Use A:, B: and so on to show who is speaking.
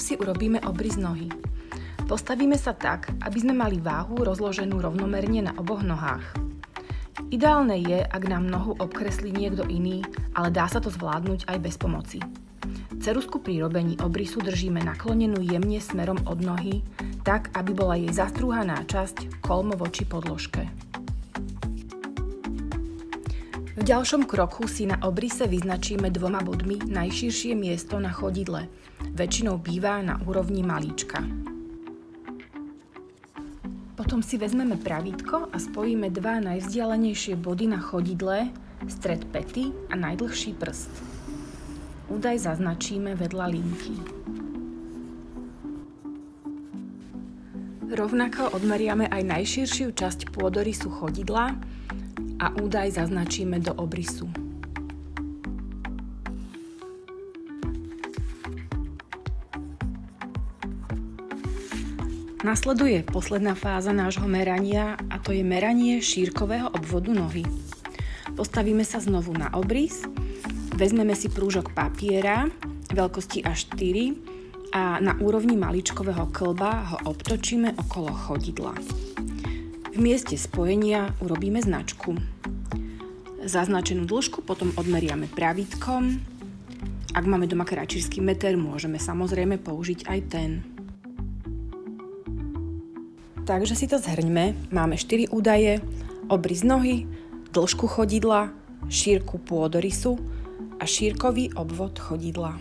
A: si urobíme obrys nohy. Postavíme sa tak, aby sme mali váhu rozloženú rovnomerne na oboch nohách. Ideálne je, ak nám nohu obkreslí niekto iný, ale dá sa to zvládnuť aj bez pomoci. Ceruzku pri robení obrysu držíme naklonenú jemne smerom od nohy, tak, aby bola jej zastrúhaná časť kolmo voči podložke. V ďalšom kroku si na obrise vyznačíme 2 bodmi najširšie miesto na chodidle. Väčšinou býva na úrovni malíčka. Potom si vezmeme pravítko a spojíme 2 najvzdialenejšie body na chodidle, stred päty a najdlhší prst. Údaj zaznačíme vedľa linky. Rovnako odmeriame aj najširšiu časť pôdorysu chodidla a údaj zaznačíme do obrysu. Nasleduje posledná fáza nášho merania a to je meranie šírkového obvodu nohy. Postavíme sa znovu na obrys, vezmeme si prúžok papiera veľkosti A4 a na úrovni maličkového klba ho obtočíme okolo chodidla. V mieste spojenia urobíme značku. Zaznačenú dĺžku potom odmeriame pravítkom. Ak máme doma kráčírsky meter, môžeme samozrejme použiť aj ten. Takže si to zhrňme. Máme 4 údaje: obrys nohy, dĺžku chodidla, šírku pôdorysu a šírkový obvod chodidla.